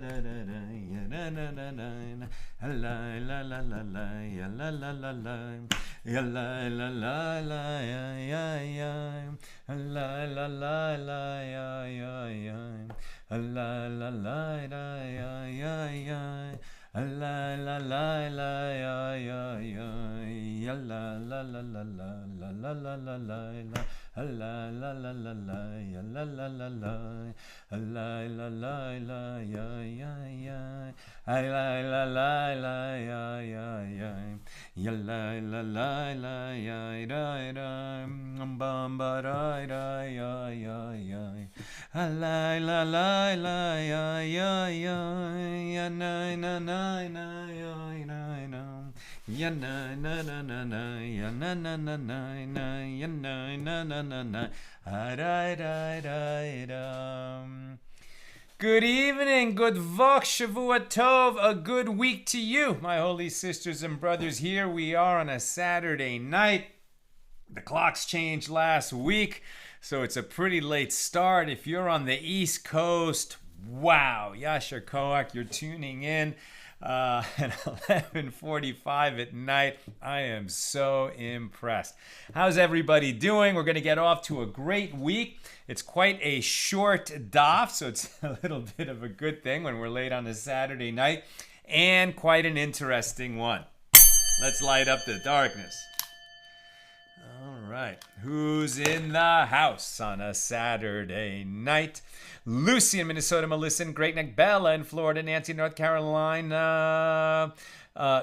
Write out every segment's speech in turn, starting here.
La la la ya na na na na la la la la la ya la la la la ya la la la la ya ya ya la la la la ya ya ya la la la la ya ya ya la la la la ya ya ya la la la la la la la la la la la la la la ya la la la la la la la la ya ya ya la la la la ya ya ya ya la la la la ya da da bum ba da da ya ya ya la la la la ya ya ya ya na na na na ya na na ya na na na na na ya na na na na na ya na na na na na da da da da. Good evening, good Vok, Shavua Tov, a good week to you, my holy sisters and brothers. Here we are on a Saturday night. The clocks changed last week, so it's a pretty late start. If you're on the East Coast, wow, Yasher Koach, you're tuning in at 11:45 at night. I am so impressed. How's everybody doing? We're going to get off to a great week. It's quite a short daf, so it's a little bit of a good thing when we're late on a Saturday night, and quite an interesting one. Let's light up the darkness. All right, who's in the house on a Saturday night? Lucy in Minnesota, Melissa in Great Neck, Bella in Florida, Nancy in North Carolina,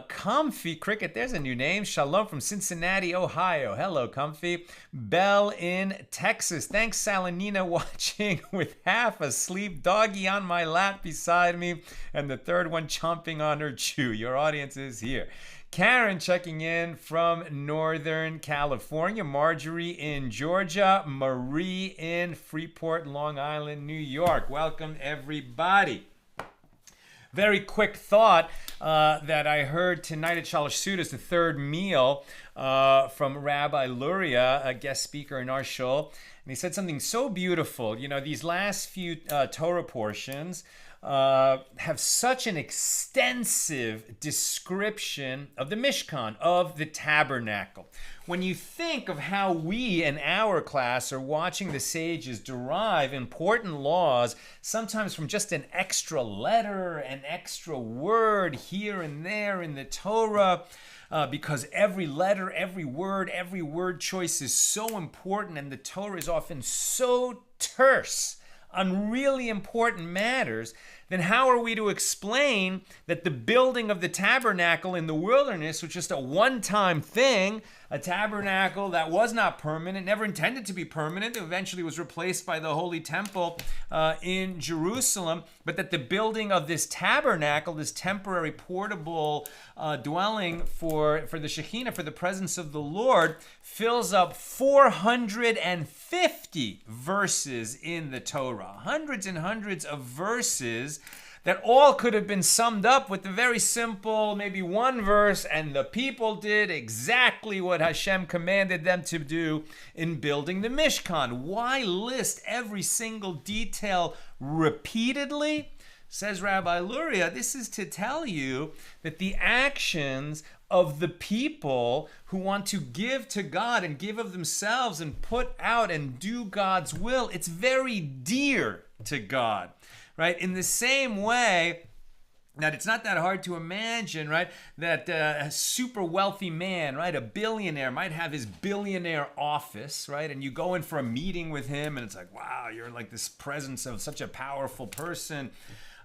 Comfy Cricket, there's a new name. Shalom from Cincinnati, Ohio. Hello, Comfy. Belle in Texas. Thanks, Salanina, watching with half asleep doggy on my lap beside me and the third one chomping on her chew. Your audience is here. Karen checking in from Northern California. Marjorie in Georgia. Marie in Freeport, Long Island, New York. Welcome, everybody. Very quick thought that I heard tonight at Shalosh Sudas, the third meal from Rabbi Luria, a guest speaker in our shul. And he said something so beautiful. You know, these last few Torah portions have such an extensive description of the Mishkan, of the tabernacle. When you think of how we in our class are watching the sages derive important laws, sometimes from just an extra letter, an extra word here and there in the Torah, because every letter, every word choice is so important, and the Torah is often so terse on really important matters, then how are we to explain that the building of the tabernacle in the wilderness was just a one-time thing, a tabernacle that was not permanent, never intended to be permanent, eventually was replaced by the Holy Temple in Jerusalem, but that the building of this tabernacle, this temporary portable dwelling for the Shekhinah, for the presence of the Lord, fills up 450 verses in the Torah. Hundreds and hundreds of verses that all could have been summed up with the very simple, maybe one verse, and the people did exactly what Hashem commanded them to do in building the Mishkan. Why list every single detail repeatedly? Says Rabbi Luria, this is to tell you that the actions of the people who want to give to God and give of themselves and put out and do God's will, it's very dear to God, right? In the same way that it's not that hard to imagine, right, that a super wealthy man, right, a billionaire might have his billionaire office, right, and you go in for a meeting with him and it's like, wow, you're like this presence of such a powerful person.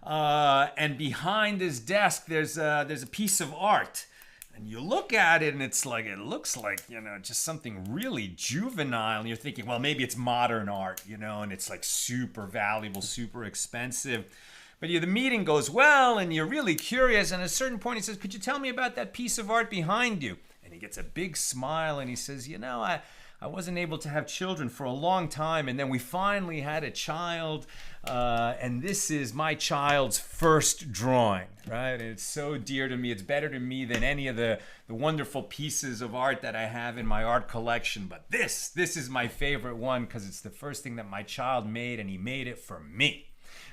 And behind his desk, there's a piece of art. And you look at it and it's like, it looks like, you know, just something really juvenile. And you're thinking, well, maybe it's modern art, you know, and it's like super valuable, super expensive. But the meeting goes well and you're really curious. And at a certain point he says, could you tell me about that piece of art behind you? And he gets a big smile and he says, you know, I wasn't able to have children for a long time, and then we finally had a child, and this is my child's first drawing, right? And it's so dear to me. It's better to me than any of the wonderful pieces of art that I have in my art collection. But this is my favorite one because it's the first thing that my child made, and he made it for me.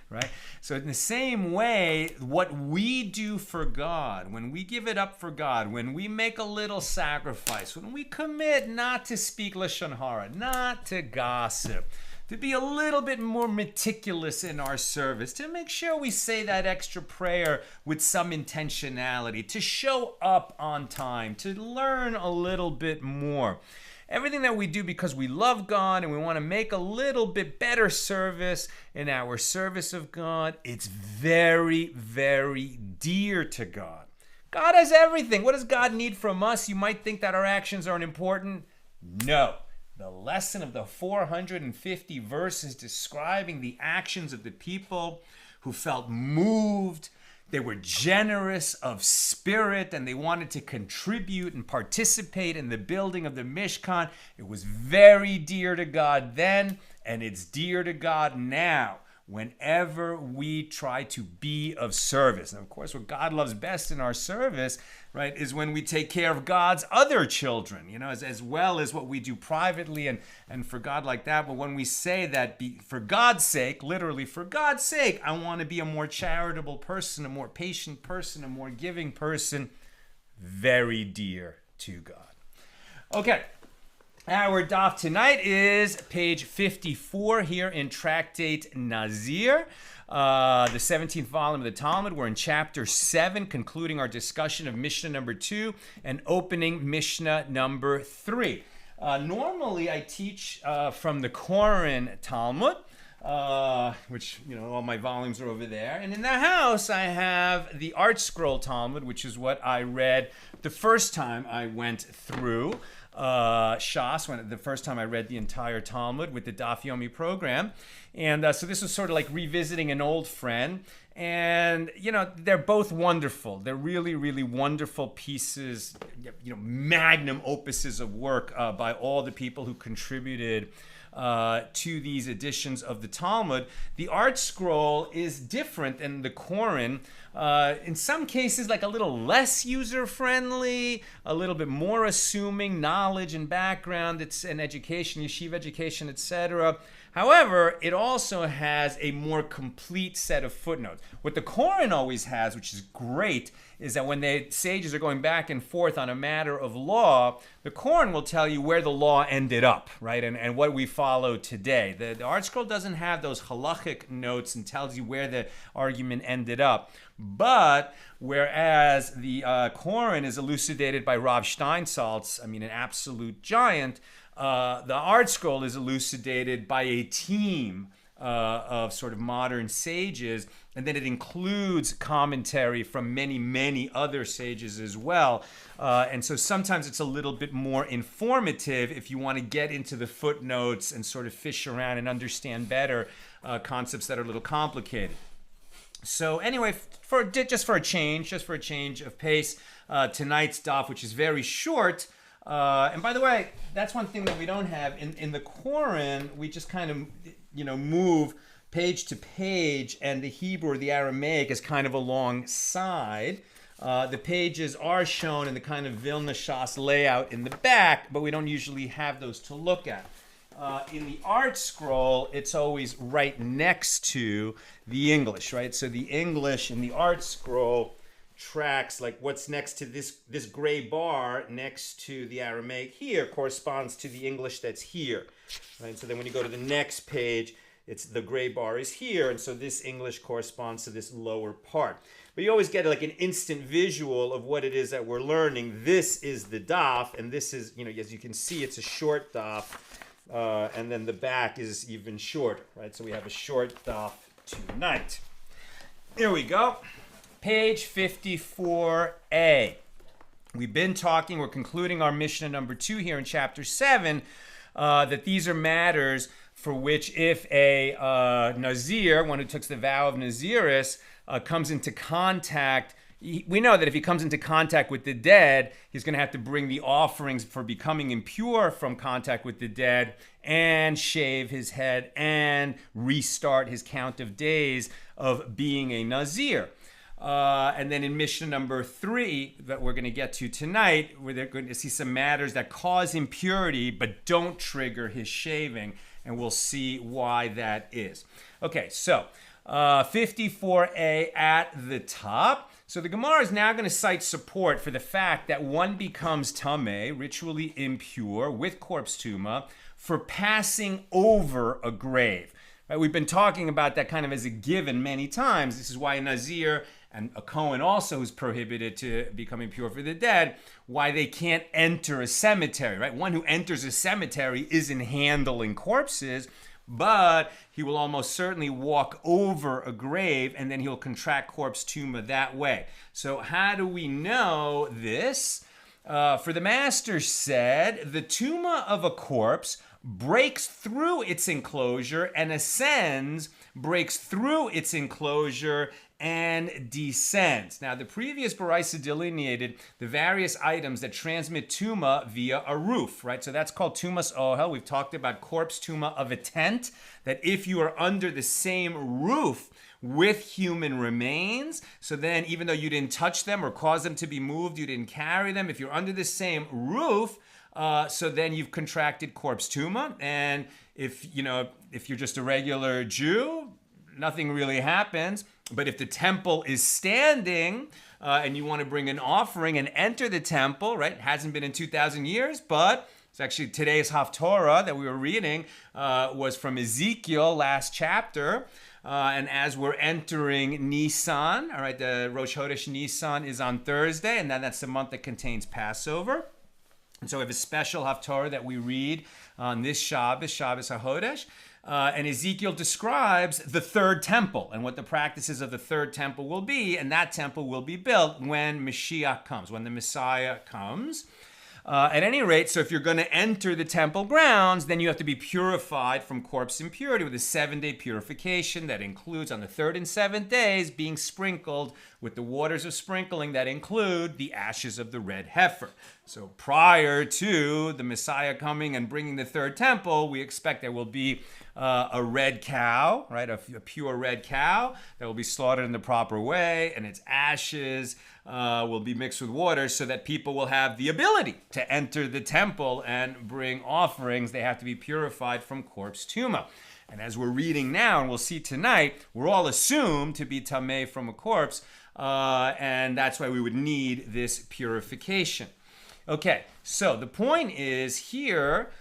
right? So in the same way, what we do for God, when we give it up for God, when we make a little sacrifice, when we commit not to speak lashon hara, not to gossip, to be a little bit more meticulous in our service, to make sure we say that extra prayer with some intentionality, to show up on time, to learn a little bit more. Everything that we do because we love God and we want to make a little bit better service in our service of God, it's very, very dear to God. God has everything. What does God need from us? You might think that our actions aren't important. No. The lesson of the 450 verses describing the actions of the people who felt moved, they were generous of spirit, and they wanted to contribute and participate in the building of the Mishkan. It was very dear to God then, and it's dear to God now, whenever we try to be of service. And of course, what God loves best in our service, right, is when we take care of God's other children, as well as what we do privately and for God like that. But when we say that for God's sake, literally for God's sake, I want to be a more charitable person, a more patient person, a more giving person, very dear to God. Okay. Our daf tonight is page 54 here in Tractate Nazir, the 17th volume of the Talmud. We're in chapter 7, concluding our discussion of Mishnah number 2 and opening Mishnah number 3. Normally, I teach from the Koren Talmud, which, all my volumes are over there. And in the house, I have the Art Scroll Talmud, which is what I read the first time I went through Shas, the first time I read the entire Talmud with the Daf Yomi program. And so this was sort of like revisiting an old friend. And, they're both wonderful. They're really, really wonderful pieces, magnum opuses of work by all the people who contributed to these editions of the Talmud. The Art Scroll is different than the Koren. In some cases, like a little less user-friendly, a little bit more assuming knowledge and background, it's an education, yeshiva education, etc. However, it also has a more complete set of footnotes. What the Koren always has, which is great, is that when the sages are going back and forth on a matter of law, the Koren will tell you where the law ended up, right, and what we follow today. The Art Scroll doesn't have those halachic notes and tells you where the argument ended up. But whereas the Koren is elucidated by Rav Steinsaltz, an absolute giant, the Art Scroll is elucidated by a team of sort of modern sages, and then it includes commentary from many, many other sages as well. And so sometimes it's a little bit more informative if you want to get into the footnotes and sort of fish around and understand better concepts that are a little complicated. So anyway, just for a change of pace, tonight's daf, which is very short. And by the way, that's one thing that we don't have in the Koren. We just kind of move page to page, and the Hebrew or the Aramaic is kind of alongside. The pages are shown in the kind of Vilna Shas layout in the back, but we don't usually have those to look at. In the Art Scroll, it's always right next to the English, right? So the English in the Art Scroll tracks, like what's next to this gray bar next to the Aramaic here corresponds to the English that's here, right? So then when you go to the next page, it's the gray bar is here, and so this English corresponds to this lower part. But you always get like an instant visual of what it is that we're learning. This is the daf, and this is, as you can see, it's a short daf, and then the back is even shorter, right? So we have a short daf tonight. Here we go. Page 54a. We're concluding our Mishnah number 2 here in chapter 7, that these are matters for which if a Nazir, one who took the vow of Naziris, comes into contact, we know that if he comes into contact with the dead, he's going to have to bring the offerings for becoming impure from contact with the dead and shave his head and restart his count of days of being a Nazir. And then in Mishnah number 3 that we're going to get to tonight, where they're going to see some matters that cause impurity but don't trigger his shaving, and we'll see why that is. Okay, so 54a at the top. So the Gemara is now going to cite support for the fact that one becomes tamei, ritually impure, with corpse tumah, for passing over a grave. Right? We've been talking about that kind of as a given many times. This is why a Nazir and a Kohen also is prohibited to become impure for the dead, why they can't enter a cemetery, right? One who enters a cemetery isn't handling corpses, but he will almost certainly walk over a grave and then he'll contract corpse tumah that way. So how do we know this? For the master said, the tumah of a corpse breaks through its enclosure and ascends, breaks through its enclosure and descends. Now, the previous Baraisa delineated the various items that transmit tumah via a roof, right? So that's called tumas ohel. We've talked about corpse tumah of a tent, that if you are under the same roof with human remains, so then even though you didn't touch them or cause them to be moved, you didn't carry them, if you're under the same roof, so then you've contracted corpse tumah. And if you're just a regular Jew, nothing really happens. But if the temple is standing and you want to bring an offering and enter the temple, right? It hasn't been in 2,000 years, but it's actually today's Haftorah that we were reading was from Ezekiel, last chapter. And as we're entering Nisan, all right, the Rosh Chodesh Nisan is on Thursday, and then that's the month that contains Passover. And so we have a special Haftorah that we read on this Shabbos HaHodesh. And Ezekiel describes the third temple and what the practices of the third temple will be. And that temple will be built when Mashiach comes, when the Messiah comes. At any rate, so if you're going to enter the temple grounds, then you have to be purified from corpse impurity with a 7-day purification that includes on the 3rd and 7th days being sprinkled with the waters of sprinkling that include the ashes of the red heifer. So prior to the Messiah coming and bringing the third temple, we expect there will be a red cow, right? A pure red cow that will be slaughtered in the proper way, and its ashes will be mixed with water so that people will have the ability to enter the temple and bring offerings. They have to be purified from corpse tumah. And as we're reading now, and we'll see tonight, we're all assumed to be tamei from a corpse, and that's why we would need this purification. Okay, so the point is here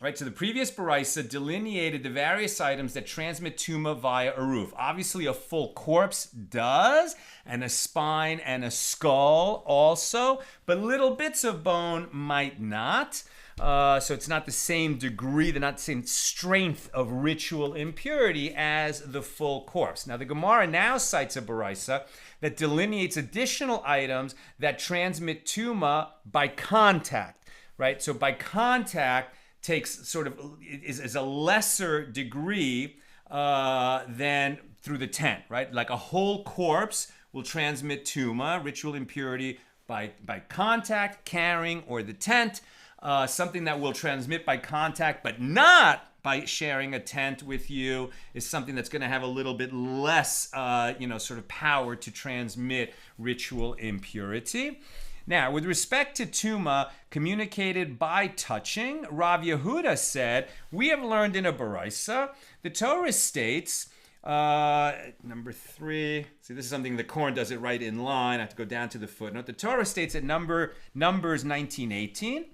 right, so the previous Baraisa delineated the various items that transmit tumah via a roof. Obviously, a full corpse does, and a spine and a skull also, but little bits of bone might not. So it's not the same degree, they're not the same strength of ritual impurity as the full corpse. Now, the Gemara now cites a Baraisa that delineates additional items that transmit tumah by contact, right? So by contact takes sort of, is a lesser degree than through the tent, right? Like a whole corpse will transmit tumah, ritual impurity, by contact, carrying, or the tent. Something that will transmit by contact, but not by sharing a tent with you, is something that's going to have a little bit less, sort of power to transmit ritual impurity. Now, with respect to tumah communicated by touching, Rav Yehuda said, we have learned in a Baraisa, the Torah states, number 3, see, this is something the Kohen does it right in line, I have to go down to the footnote. The Torah states at Numbers 19:18,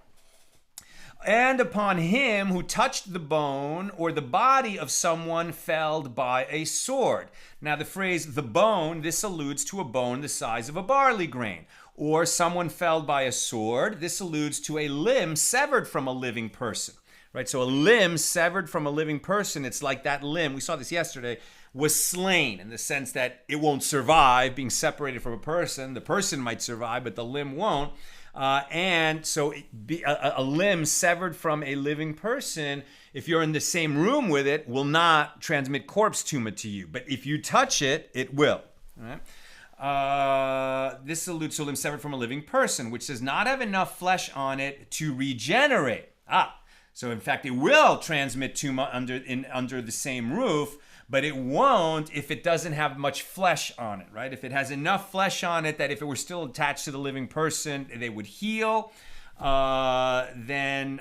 and upon him who touched the bone or the body of someone felled by a sword. Now the phrase the bone, this alludes to a bone the size of a barley grain. Or someone felled by a sword, this alludes to a limb severed from a living person. Right? So a limb severed from a living person, it's like that limb, we saw this yesterday, was slain in the sense that it won't survive being separated from a person. The person might survive, but the limb won't. And so a limb severed from a living person, if you're in the same room with it, will not transmit corpse tumah to you. But if you touch it, it will. All right? This alludes to a limb severed from a living person, which does not have enough flesh on it to regenerate. So in fact, it will transmit tumah under the same roof, but it won't if it doesn't have much flesh on it, right? If it has enough flesh on it that if it were still attached to the living person, they would heal, then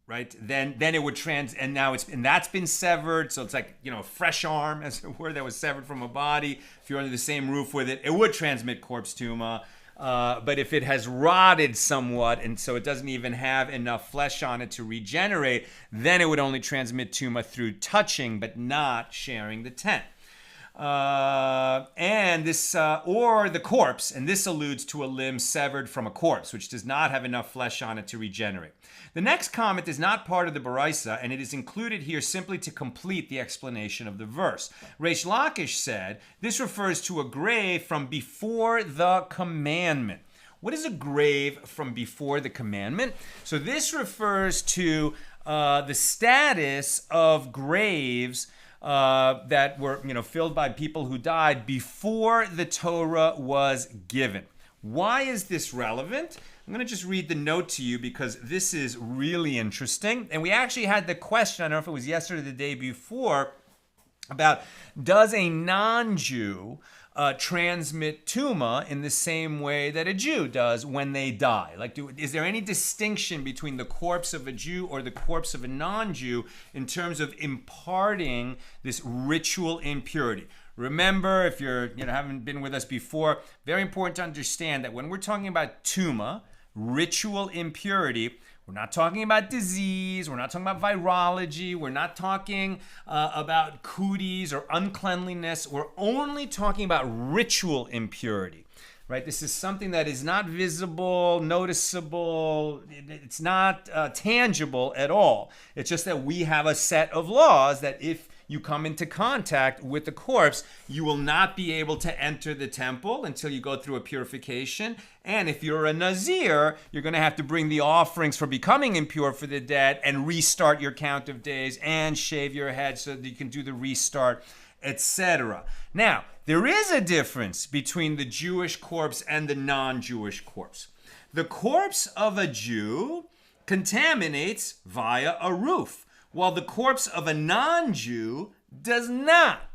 right? Then it would and now that's been severed, so it's like, a fresh arm, as it were, that was severed from a body. If you're under the same roof with it, it would transmit corpse tumah. But if it has rotted somewhat, and so it doesn't even have enough flesh on it to regenerate, then it would only transmit tumah through touching, but not sharing the tent. And this, or the corpse, and this alludes to a limb severed from a corpse, which does not have enough flesh on it to regenerate. The next comment is not part of the Baraisa, and it is included here simply to complete the explanation of the verse. Reish Lakish said, this refers to a grave from before the commandment. What is a grave from before the commandment? So this refers to the status of graves that were, filled by people who died before the Torah was given. Why is this relevant? I'm going to just read the note to you because this is really interesting. And we actually had the question, I don't know if it was yesterday or the day before, about does a non-Jew transmit tumah in the same way that a Jew does when they die? Like, is there any distinction between the corpse of a Jew or the corpse of a non-Jew in terms of imparting this ritual impurity? Remember, if you're haven't been with us before, very important to understand that when we're talking about tumah, ritual impurity, we're not talking about disease, we're not talking about virology, we're not talking about cooties or uncleanliness, we're only talking about ritual impurity, right? This is something that is not visible, noticeable, it's not tangible at all. It's just that we have a set of laws that if you come into contact with the corpse, you will not be able to enter the temple until you go through a purification. And if you're a Nazir, you're going to have to bring the offerings for becoming impure for the dead and restart your count of days and shave your head so that you can do the restart, etc. Now, there is a difference between the Jewish corpse and the non-Jewish corpse. The corpse of a Jew contaminates via a roof, while the corpse of a non-Jew does not,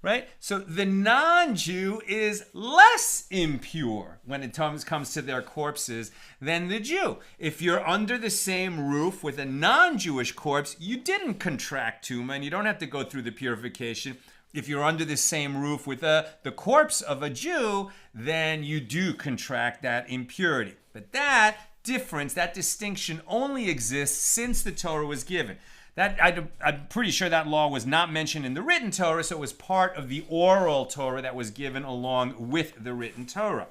right? So the non-Jew is less impure when it comes to their corpses than the Jew. If you're under the same roof with a non-Jewish corpse, you didn't contract tumah and you don't have to go through the purification. If you're under the same roof with the corpse of a Jew, then you do contract that impurity. But that difference, that distinction only exists since the Torah was given. I'm pretty sure that law was not mentioned in the written Torah, so it was part of the oral Torah that was given along with the written Torah.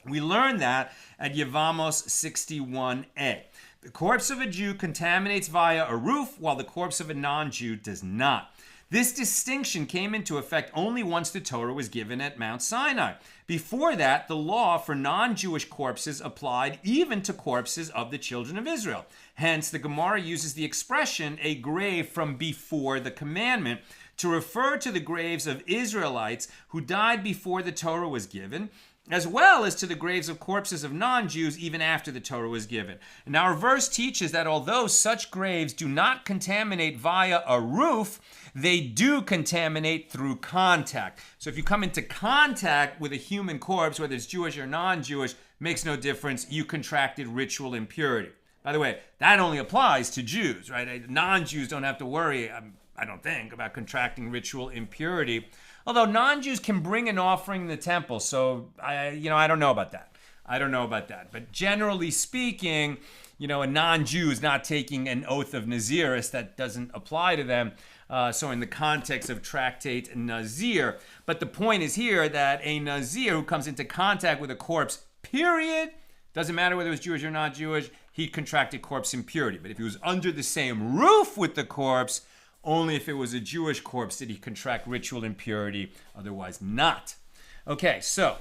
We learned that at Yevamos 61a. The corpse of a Jew contaminates via a roof, while the corpse of a non-Jew does not. This distinction came into effect only once the Torah was given at Mount Sinai. Before that, the law for non-Jewish corpses applied even to corpses of the children of Israel. Hence, the Gemara uses the expression, a grave from before the commandment, to refer to the graves of Israelites who died before the Torah was given, as well as to the graves of corpses of non-Jews even after the Torah was given. And our verse teaches that although such graves do not contaminate via a roof, they do contaminate through contact. So if you come into contact with a human corpse, whether it's Jewish or non-Jewish, makes no difference, you contracted ritual impurity. By the way, that only applies to Jews, right? Non-Jews don't have to worry, I don't think, about contracting ritual impurity. Although non-Jews can bring an offering in the temple, so I don't know about that. But generally speaking, a non-Jew is not taking an oath of Nazirus. That doesn't apply to them. So in the context of tractate Nazir. But the point is here that a Nazir who comes into contact with a corpse, period, doesn't matter whether it was Jewish or not Jewish, he contracted corpse impurity. But if he was under the same roof with the corpse, only if it was a Jewish corpse did he contract ritual impurity, otherwise not. Okay, so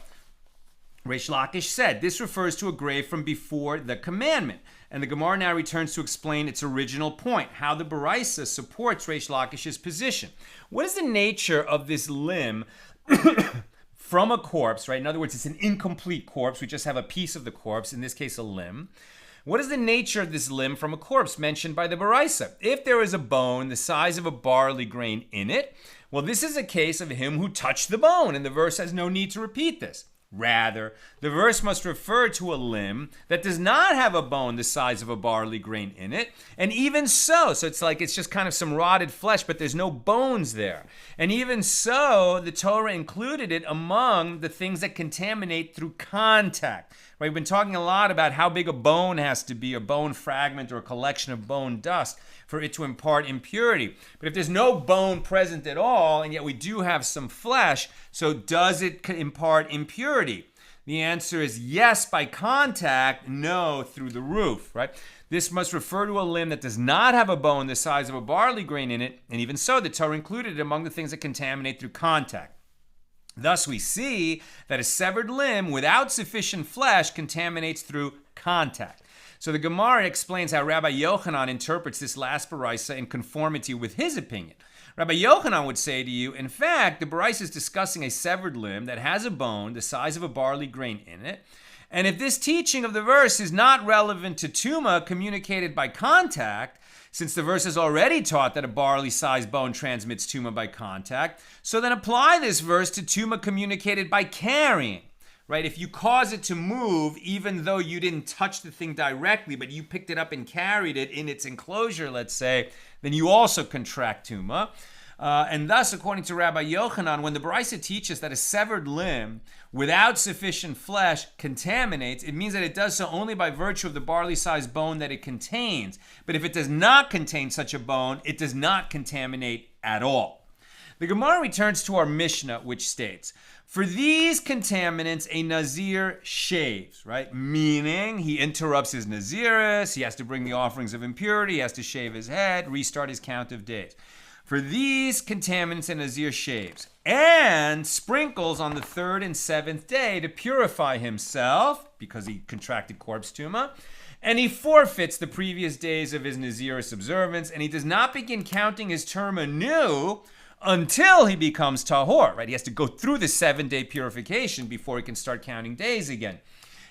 Reish Lakish said, this refers to a grave from before the commandment. And the Gemara now returns to explain its original point, how the Baraisa supports Reish Lakish's position. What is the nature of this limb from a corpse, right? In other words, it's an incomplete corpse. We just have a piece of the corpse, in this case a limb. What is the nature of this limb from a corpse mentioned by the Baraisa? If there is a bone the size of a barley grain in it, well, this is a case of him who touched the bone, and the verse has no need to repeat this. Rather, the verse must refer to a limb that does not have a bone the size of a barley grain in it. And even so it's like it's just kind of some rotted flesh, but there's no bones there. And even so, the Torah included it among the things that contaminate through contact. Right? We've been talking a lot about how big a bone has to be, a bone fragment or a collection of bone dust, for it to impart impurity. But if there's no bone present at all, and yet we do have some flesh, so does it impart impurity? The answer is yes by contact, no through the roof, right? This must refer to a limb that does not have a bone the size of a barley grain in it, and even so, the Torah included it among the things that contaminate through contact. Thus, we see that a severed limb without sufficient flesh contaminates through contact. So the Gemara explains how Rabbi Yochanan interprets this last baraisa in conformity with his opinion. Rabbi Yochanan would say to you, in fact, the baraisa is discussing a severed limb that has a bone the size of a barley grain in it. And if this teaching of the verse is not relevant to tumah communicated by contact, since the verse has already taught that a barley-sized bone transmits tumah by contact, so then apply this verse to tumah communicated by carrying. Right? If you cause it to move, even though you didn't touch the thing directly, but you picked it up and carried it in its enclosure, let's say, then you also contract tumah. And thus, according to Rabbi Yochanan, when the baraisa teaches that a severed limb without sufficient flesh contaminates, it means that it does so only by virtue of the barley-sized bone that it contains. But if it does not contain such a bone, it does not contaminate at all. The Gemara returns to our Mishna, which states, for these contaminants, a Nazir shaves, right? Meaning he interrupts his Naziris, he has to bring the offerings of impurity, he has to shave his head, restart his count of days. For these contaminants, a Nazir shaves and sprinkles on the third and seventh day to purify himself, because he contracted corpse tumah, and he forfeits the previous days of his Naziris observance, and he does not begin counting his term anew until he becomes tahor, right? He has to go through the 7-day purification before he can start counting days again.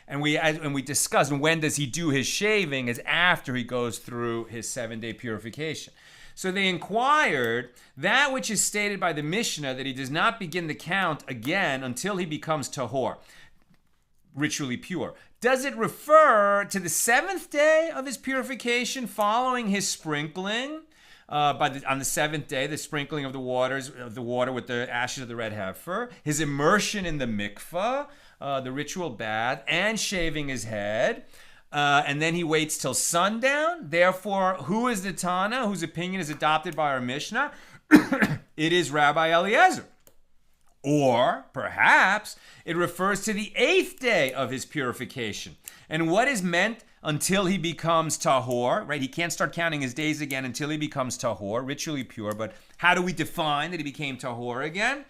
And we discussed when does he do his shaving is after he goes through his 7-day purification. So they inquired that which is stated by the Mishnah that he does not begin the count again until he becomes tahor, ritually pure. Does it refer to the 7th day of his purification following his sprinkling? On the 7th day, the sprinkling of the water with the ashes of the red heifer, his immersion in the mikvah, the ritual bath, and shaving his head. And then he waits till sundown. Therefore, who is the Tana whose opinion is adopted by our Mishnah? It is Rabbi Eliezer. Or perhaps it refers to the 8th day of his purification. And what is meant until he becomes tahor, right? He can't start counting his days again until he becomes tahor, ritually pure. But how do we define that he became tahor again?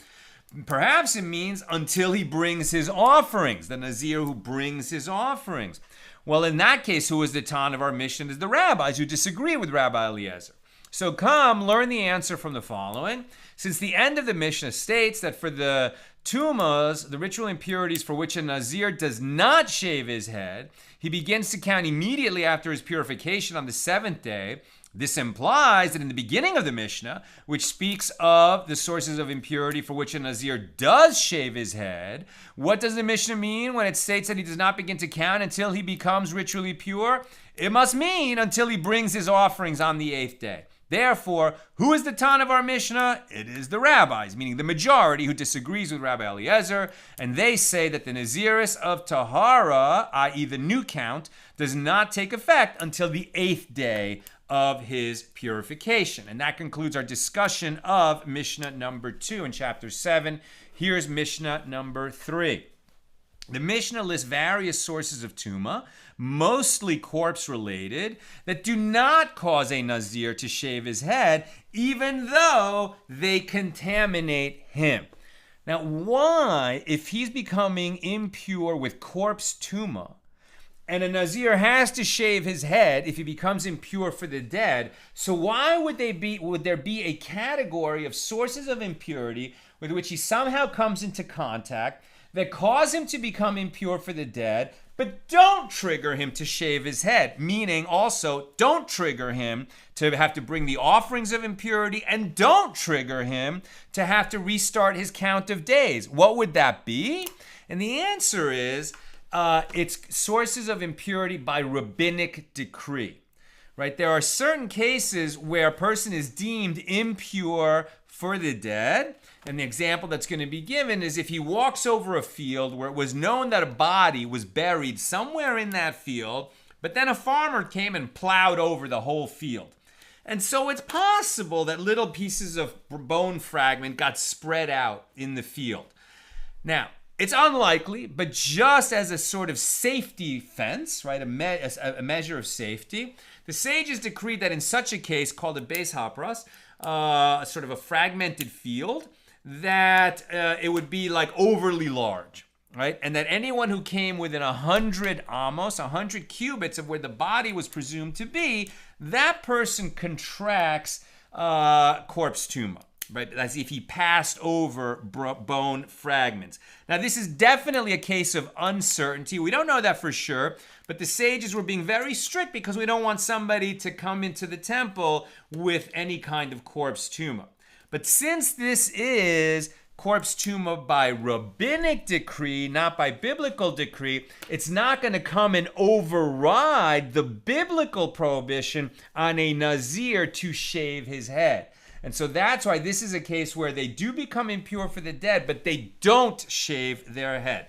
Perhaps it means until he brings his offerings, the Nazir who brings his offerings. Well, in that case, who is the Tan of our mission is the rabbis who disagree with Rabbi Eliezer. So come, learn the answer from the following. Since the end of the Mishnah states that for the tumahs, the ritual impurities for which a Nazir does not shave his head, he begins to count immediately after his purification on the 7th day. This implies that in the beginning of the Mishnah, which speaks of the sources of impurity for which a Nazir does shave his head, what does the Mishnah mean when it states that he does not begin to count until he becomes ritually pure? It must mean until he brings his offerings on the 8th day. Therefore, who is the Tan of our Mishnah? It is the rabbis, meaning the majority who disagrees with Rabbi Eliezer, and they say that the Naziris of Tahara, i.e. the new count, does not take effect until the 8th day of his purification. And that concludes our discussion of Mishnah number 2 in chapter 7. Here's Mishnah number 3. The Mishnah lists various sources of tumah, mostly corpse-related, that do not cause a Nazir to shave his head, even though they contaminate him. Now, why, if he's becoming impure with corpse tumah, and a Nazir has to shave his head if he becomes impure for the dead, so why would there be a category of sources of impurity with which he somehow comes into contact that cause him to become impure for the dead, but don't trigger him to shave his head, meaning also don't trigger him to have to bring the offerings of impurity, and don't trigger him to have to restart his count of days. What would that be? And the answer is it's sources of impurity by rabbinic decree. Right? There are certain cases where a person is deemed impure for the dead. And the example that's going to be given is if he walks over a field where it was known that a body was buried somewhere in that field, but then a farmer came and plowed over the whole field. And so it's possible that little pieces of bone fragment got spread out in the field. Now, it's unlikely, but just as a sort of safety fence, right, a measure of safety, the sages decreed that in such a case, called a beis hapras, sort of a fragmented field, that it would be like overly large, right? And that anyone who came within 100 amos, 100 cubits of where the body was presumed to be, that person contracts corpse tumah. Right, as if he passed over bone fragments. Now, this is definitely a case of uncertainty. We don't know that for sure, but the sages were being very strict because we don't want somebody to come into the temple with any kind of corpse tumah. But since this is corpse tumah by rabbinic decree, not by biblical decree, it's not going to come and override the biblical prohibition on a Nazir to shave his head. And so that's why this is a case where they do become impure for the dead, but they don't shave their head.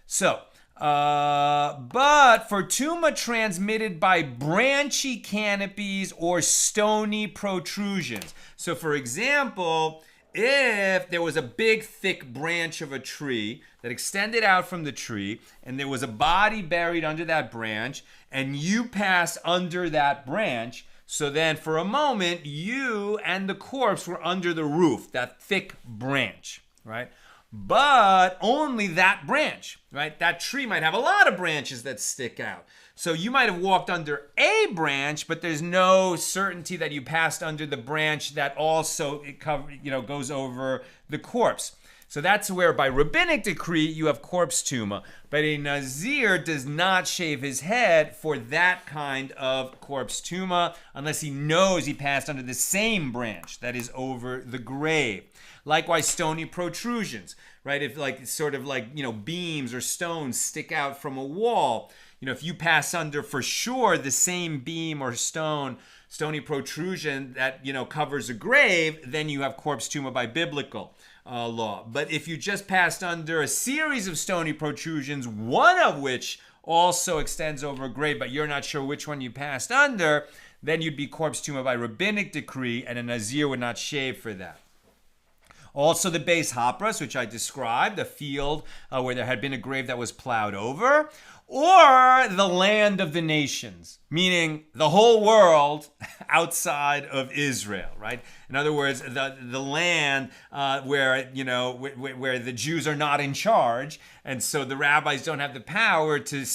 So, but for tumah transmitted by branchy canopies or stony protrusions. So, for example, if there was a big, thick branch of a tree that extended out from the tree, and there was a body buried under that branch, and you passed under that branch, so then for a moment, you and the corpse were under the roof, that thick branch, right? But only that branch, right? That tree might have a lot of branches that stick out. So you might have walked under a branch, but there's no certainty that you passed under the branch that also goes over the corpse. So that's where by rabbinic decree you have corpse tumah. But a Nazir does not shave his head for that kind of corpse tumah unless he knows he passed under the same branch that is over the grave. Likewise, stony protrusions, right? If beams or stones stick out from a wall, if you pass under for sure the same beam or stony protrusion that, covers a grave, then you have corpse tumah by biblical law. But if you just passed under a series of stony protrusions, one of which also extends over a grave, but you're not sure which one you passed under, then you'd be corpse tumah by rabbinic decree, and a Nazir would not shave for that. Also the beis hapras, which I described, a field where there had been a grave that was plowed over, or the land of the nations, meaning the whole world outside of Israel, right? In other words, the land where the Jews are not in charge, and so the rabbis don't have the power to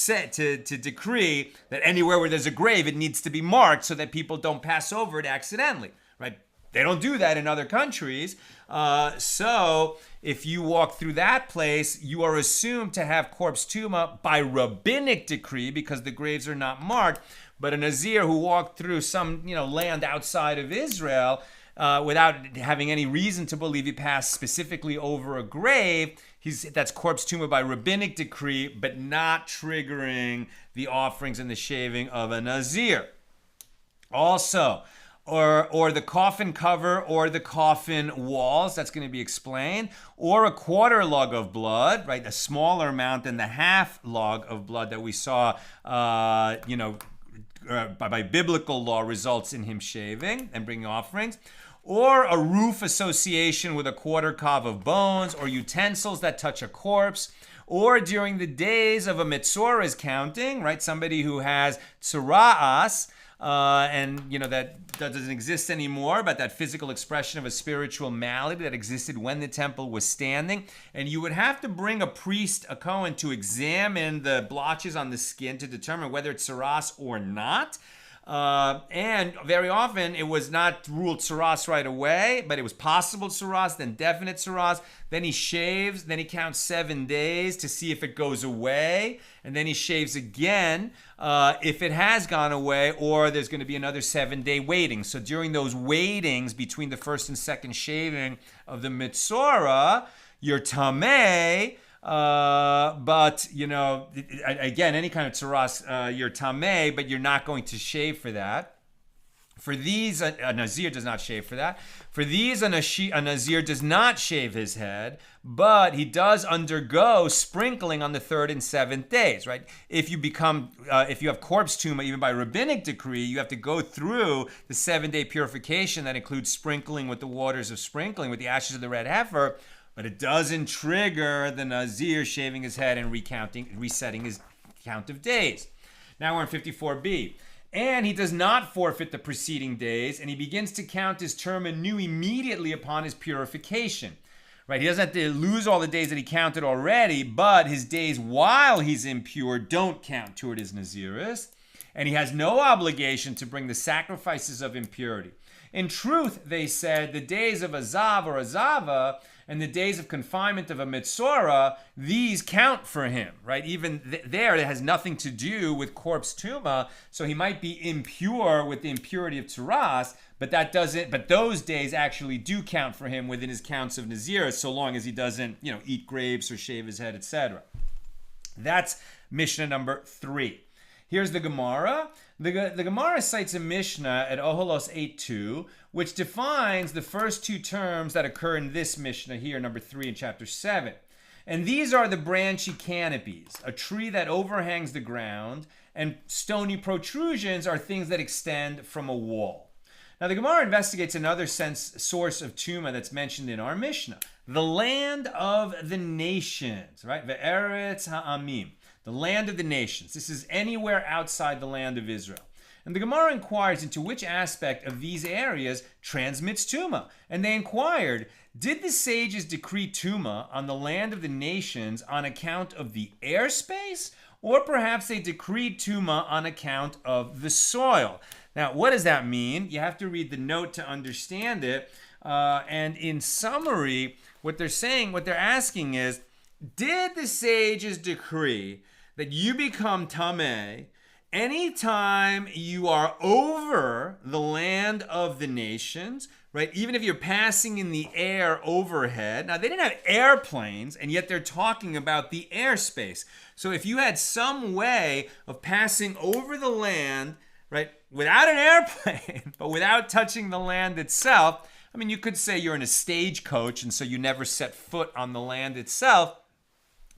decree that anywhere where there's a grave, it needs to be marked so that people don't pass over it accidentally, right? They don't do that in other countries. So if you walk through that place, you are assumed to have corpse tumah by rabbinic decree because the graves are not marked. But a Nazir who walked through some land outside of Israel without having any reason to believe he passed specifically over a grave, that's corpse tumah by rabbinic decree, but not triggering the offerings and the shaving of a Nazir. Also, or the coffin cover or the coffin walls, that's going to be explained, or a quarter log of blood, right, a smaller amount than the half log of blood that we saw, by biblical law results in him shaving and bringing offerings, or a roof association with a quarter kav of bones, or utensils that touch a corpse, or during the days of a Metzora's counting, right, somebody who has tzura'as, and that doesn't exist anymore, but that physical expression of a spiritual malady that existed when the temple was standing. And you would have to bring a priest, a Kohen, to examine the blotches on the skin to determine whether it's saras or not. And very often it was not ruled tsaras right away, but it was possible tsaras, then definite tsaras. Then he shaves, then he counts 7 days to see if it goes away, and then he shaves again if it has gone away, or there's going to be another 7-day waiting. So during those waitings between the first and second shaving of the Mitzorah, you're tamei. But again, any kind of tsaras, you're tamei, but you're not going to shave for that. For these, a Nazir does not shave for that. For these, a Nazir does not shave his head, but he does undergo sprinkling on the 3rd and 7th days, right? If you have corpse tumah, even by rabbinic decree, you have to go through the 7-day purification that includes sprinkling with the waters of sprinkling, with the ashes of the red heifer, but it doesn't trigger the Nazir shaving his head and resetting his count of days. Now we're in 54b. And he does not forfeit the preceding days, and he begins to count his term anew immediately upon his purification. Right? He doesn't have to lose all the days that he counted already, but his days while he's impure don't count toward his Naziris, and he has no obligation to bring the sacrifices of impurity. In truth, they said, the days of a zav or a zava and the days of confinement of a mitzorah, these count for him, right? Even there, it has nothing to do with corpse tumah, so he might be impure with the impurity of tsaras, but those days actually do count for him within his counts of Nazir, so long as he doesn't, eat grapes or shave his head, etc. That's Mishnah number 3. Here's the Gemara. The Gemara cites a Mishnah at Oholos 8.2, which defines the first 2 terms that occur in this Mishnah here, number 3 in chapter 7. And these are the branchy canopies, a tree that overhangs the ground, and stony protrusions are things that extend from a wall. Now the Gemara investigates another source of tumah that's mentioned in our Mishnah, the land of the nations, right? Ve'eretz ha'amim. The land of the nations. This is anywhere outside the land of Israel. And the Gemara inquires into which aspect of these areas transmits tumah. And they inquired, did the sages decree tumah on the land of the nations on account of the airspace? Or perhaps they decreed tumah on account of the soil? Now, what does that mean? You have to read the note to understand it. And in summary, what they're asking is, did the sages decree that you become tamei anytime you are over the land of the nations, right? Even if you're passing in the air overhead. Now, they didn't have airplanes, and yet they're talking about the airspace. So if you had some way of passing over the land, right, without an airplane, but without touching the land itself, I mean, you could say you're in a stagecoach, and so you never set foot on the land itself.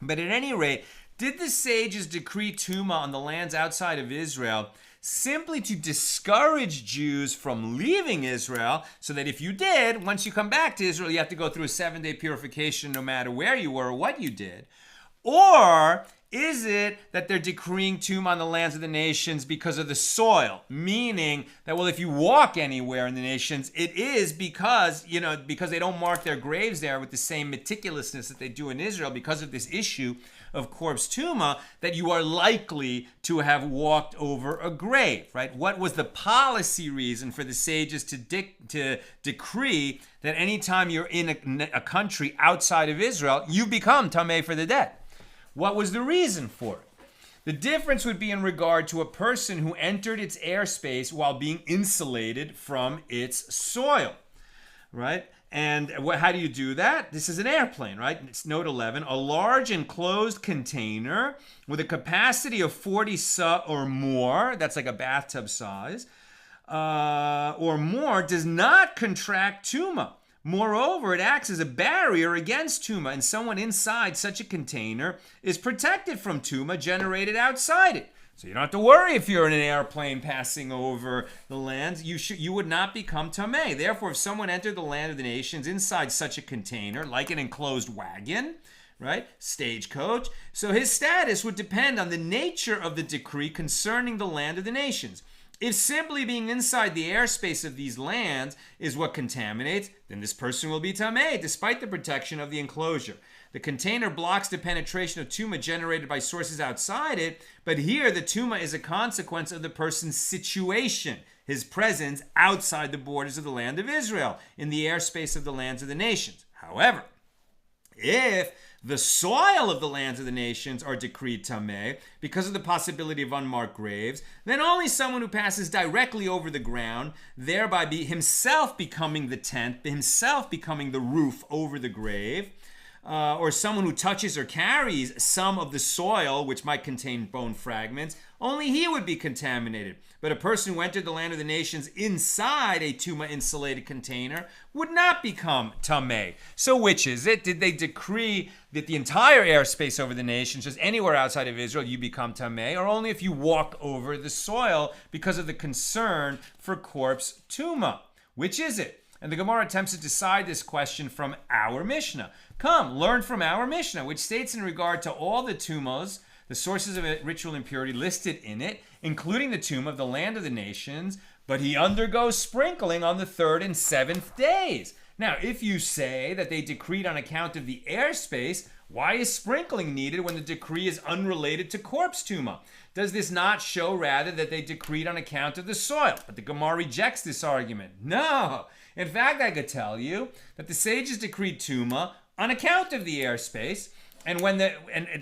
But at any rate, did the sages decree tumah on the lands outside of Israel simply to discourage Jews from leaving Israel, so that if you did, once you come back to Israel, you have to go through a 7-day purification no matter where you were or what you did? Or is it that they're decreeing tumah on the lands of the nations because of the soil? Meaning that, well, if you walk anywhere in the nations, it is because they don't mark their graves there with the same meticulousness that they do in Israel because of this issue of corpse tumah, that you are likely to have walked over a grave, right? What was the policy reason for the sages to decree that anytime you're in a country outside of Israel, you become tamei for the dead? What was the reason for it? The difference would be in regard to a person who entered its airspace while being insulated from its soil, right? And how do you do that? This is an airplane, right? It's note 11. A large enclosed container with a capacity of 40 sa or more, that's like a bathtub size, or more, does not contract tumah. Moreover, it acts as a barrier against tumah, and someone inside such a container is protected from tumah generated outside it. So you don't have to worry if you're in an airplane passing over the lands. You would not become tamei. Therefore, if someone entered the land of the nations inside such a container, like an enclosed wagon, right, stagecoach, so his status would depend on the nature of the decree concerning the land of the nations. If simply being inside the airspace of these lands is what contaminates, then this person will be tamei, despite the protection of the enclosure. The container blocks the penetration of tumah generated by sources outside it, but here the tumah is a consequence of the person's situation, his presence outside the borders of the land of Israel, in the airspace of the lands of the nations. However, if the soil of the lands of the nations are decreed tamei because of the possibility of unmarked graves, then only someone who passes directly over the ground, thereby himself becoming the tent, himself becoming the roof over the grave, or someone who touches or carries some of the soil which might contain bone fragments, only he would be contaminated. But a person who entered the land of the nations inside a tumah insulated container would not become tamei. So which is it? Did they decree that the entire airspace over the nations, just anywhere outside of Israel, you become tamei, or only if you walk over the soil because of the concern for corpse tumah? Which is it? And the Gemara attempts to decide this question from our Mishnah. Come, learn from our Mishnah, which states in regard to all the tumahs, the sources of ritual impurity listed in it, including the tumah of the land of the nations, but he undergoes sprinkling on the 3rd and 7th days. Now, if you say that they decreed on account of the airspace, why is sprinkling needed when the decree is unrelated to corpse tumah? Does this not show rather that they decreed on account of the soil? But the Gemara rejects this argument. No. In fact, I could tell you that the sages decreed tumah on account of the airspace, and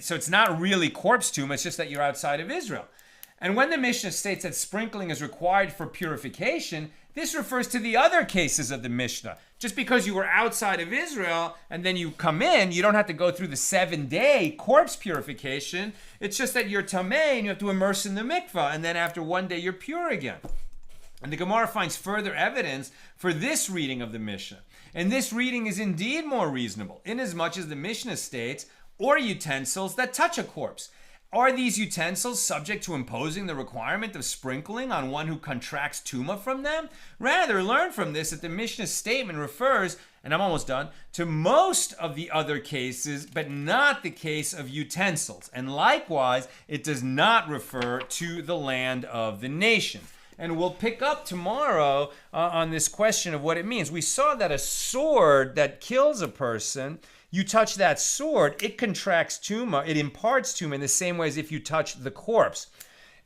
so it's not really corpse tumah, it's just that you're outside of Israel. And when the Mishnah states that sprinkling is required for purification, this refers to the other cases of the Mishnah. Just because you were outside of Israel and then you come in, you don't have to go through the 7-day corpse purification. It's just that you're tamei and you have to immerse in the mikvah, and then after 1 day you're pure again. And the Gemara finds further evidence for this reading of the Mishnah. And this reading is indeed more reasonable, inasmuch as the Mishnah states, or utensils that touch a corpse. Are these utensils subject to imposing the requirement of sprinkling on one who contracts tumah from them? Rather, learn from this that the Mishnah's statement refers, and I'm almost done, to most of the other cases, but not the case of utensils. And likewise, it does not refer to the land of the nations. And we'll pick up tomorrow on this question of what it means. We saw that a sword that kills a person, you touch that sword, it contracts tumah, it imparts tumah in the same way as if you touch the corpse.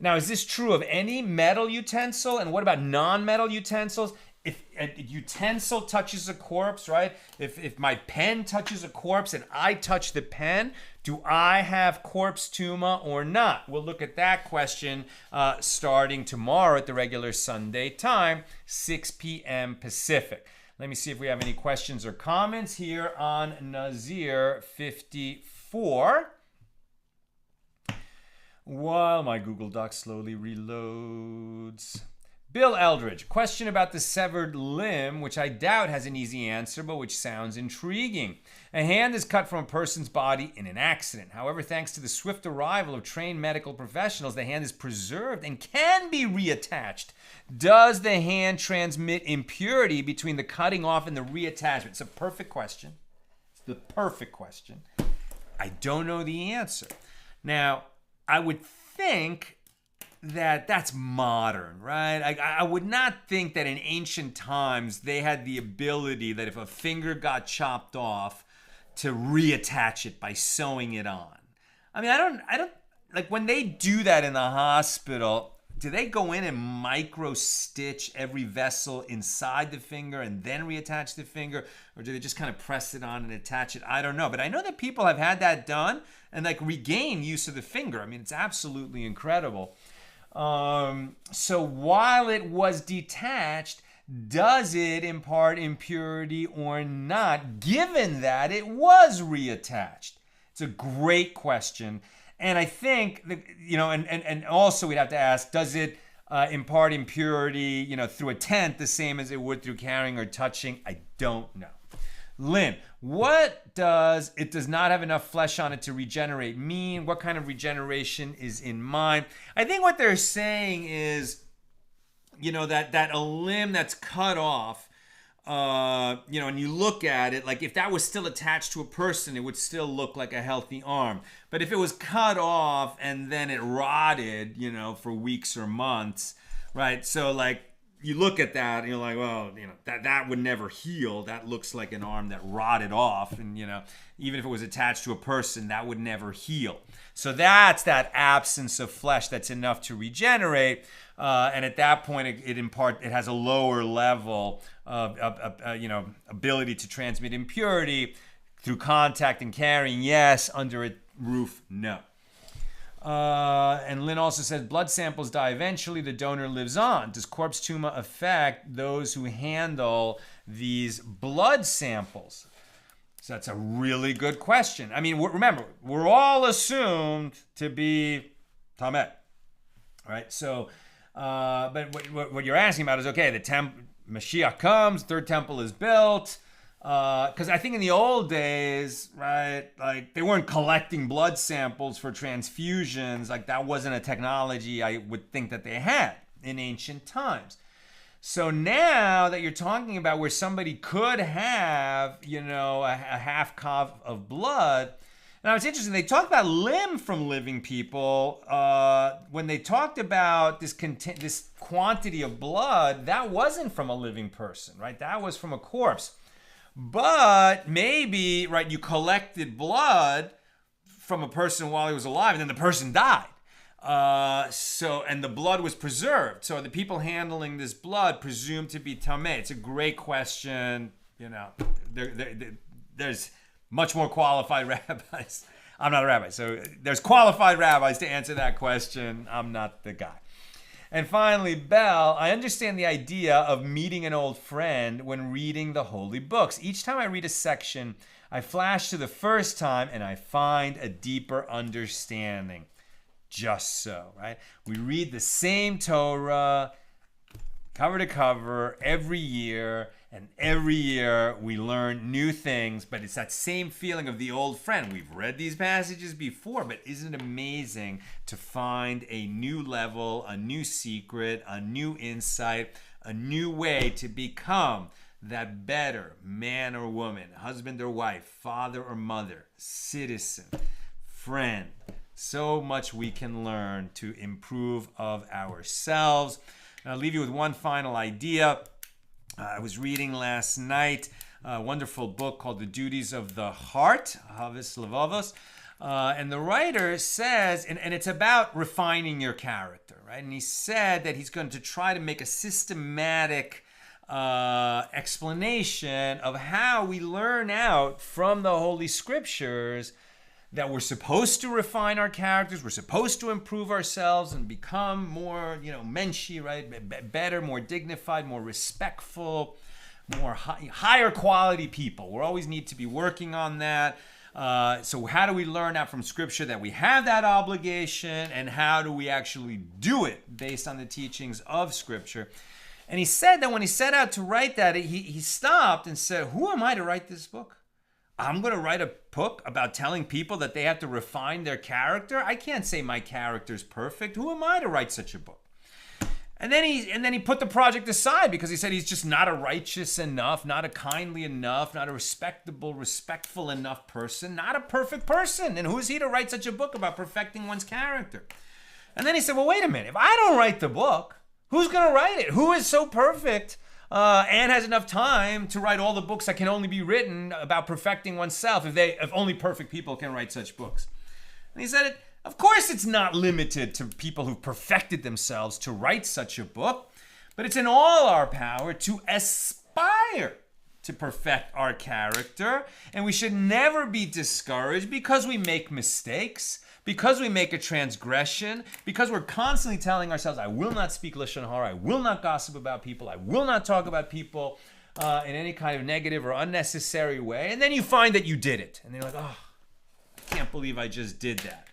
Now, is this true of any metal utensil? And what about non-metal utensils? If a utensil touches a corpse, right? If my pen touches a corpse and I touch the pen, do I have corpse tumah or not? We'll look at that question starting tomorrow at the regular Sunday time, 6 p.m. Pacific. Let me see if we have any questions or comments here on Nazir 54. While my Google Doc slowly reloads. Bill Eldridge, question about the severed limb, which I doubt has an easy answer, but which sounds intriguing. A hand is cut from a person's body in an accident. However, thanks to the swift arrival of trained medical professionals, the hand is preserved and can be reattached. Does the hand transmit impurity between the cutting off and the reattachment? It's a perfect question. It's the perfect question. I don't know the answer. Now, I would think that's modern, right? I would not think that in ancient times they had the ability that if a finger got chopped off to reattach it by sewing it on. I mean, I don't like when they do that in the hospital. Do they go in and micro stitch every vessel inside the finger and then reattach the finger? Or do they just kind of press it on and attach it? I don't know. But I know that people have had that done and like regain use of the finger. I mean, it's absolutely incredible. So while it was detached, does it impart impurity or not, given that it was reattached? It's a great question. And I think, and also we'd have to ask, does it impart impurity, through a tent the same as it would through carrying or touching? I don't know. Lynn, what does it does not have enough flesh on it to regenerate mean? What kind of regeneration is in mind? I think what they're saying is, that a limb that's cut off, and you look at it, like if that was still attached to a person, it would still look like a healthy arm. But if it was cut off and then it rotted, for weeks or months, right? So like you look at that and you're like, well, that would never heal. That looks like an arm that rotted off, and even if it was attached to a person, that would never heal. So that's that absence of flesh that's enough to regenerate, and at that point, it has a lower level of ability to transmit impurity through contact and carrying. Yes, under a roof, no. And Lynn also says, blood samples die eventually, the donor lives on. Does corpse tumah affect those who handle these blood samples? So that's a really good question. I mean, remember, we're all assumed to be tamei, right? So, but what you're asking about is, okay, Mashiach comes, third temple is built. Because I think in the old days, right, like they weren't collecting blood samples for transfusions. Like that wasn't a technology I would think that they had in ancient times. So now that you're talking about where somebody could have, a half kav of blood. Now it's interesting. They talk about limb from living people. When they talked about this quantity of blood, that wasn't from a living person, right? That was from a corpse. But maybe, right, you collected blood from a person while he was alive, and then the person died. And the blood was preserved. So the people handling this blood presumed to be tamei. It's a great question. There's much more qualified rabbis. I'm not a rabbi, so there's qualified rabbis to answer that question. I'm not the guy. And finally, Bell, I understand the idea of meeting an old friend when reading the holy books. Each time I read a section, I flash to the first time and I find a deeper understanding. Just so, right? We read the same Torah, cover to cover, every year, and every year we learn new things, but it's that same feeling of the old friend. We've read these passages before, but isn't it amazing to find a new level, a new secret, a new insight, a new way to become that better man or woman, husband or wife, father or mother, citizen, friend. So much we can learn to improve of ourselves. And I'll leave you with one final idea. I was reading last night a wonderful book called The Duties of the Heart, Havis Levavos. And the writer says, and it's about refining your character, right? And he said that he's going to try to make a systematic explanation of how we learn out from the Holy Scriptures that we're supposed to refine our characters, we're supposed to improve ourselves and become more, menshi, right? Better, more dignified, more respectful, more higher quality people. We always need to be working on that. So how do we learn out from Scripture that we have that obligation, and how do we actually do it based on the teachings of Scripture? And he said that when he set out to write that, he stopped and said, who am I to write this book? I'm going to write a book about telling people that they have to refine their character. I can't say my character's perfect. Who am I to write such a book? And then he put the project aside because he said he's just not a righteous enough, not a kindly enough, not a respectful enough person, not a perfect person. And who is he to write such a book about perfecting one's character? And then he said, well, wait a minute. If I don't write the book, who's going to write it? Who is so perfect and has enough time to write all the books that can only be written about perfecting oneself if only perfect people can write such books? And he said, of course it's not limited to people who've perfected themselves to write such a book, but it's in all our power to aspire to perfect our character, and we should never be discouraged because we make mistakes, because we make a transgression, because we're constantly telling ourselves, I will not speak lashon hara, I will not gossip about people, I will not talk about people in any kind of negative or unnecessary way. And then you find that you did it. And you're like, oh, I can't believe I just did that.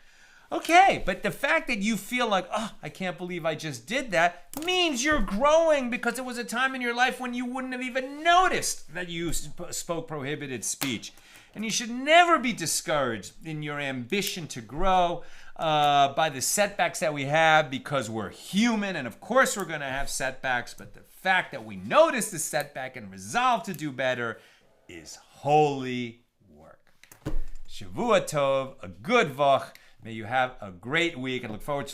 Okay, but the fact that you feel like, oh, I can't believe I just did that, means you're growing, because it was a time in your life when you wouldn't have even noticed that you spoke prohibited speech. And you should never be discouraged in your ambition to grow by the setbacks that we have, because we're human, and of course we're going to have setbacks, but the fact that we notice the setback and resolve to do better is holy work. Shavua Tov, a good vach. May you have a great week, and look forward to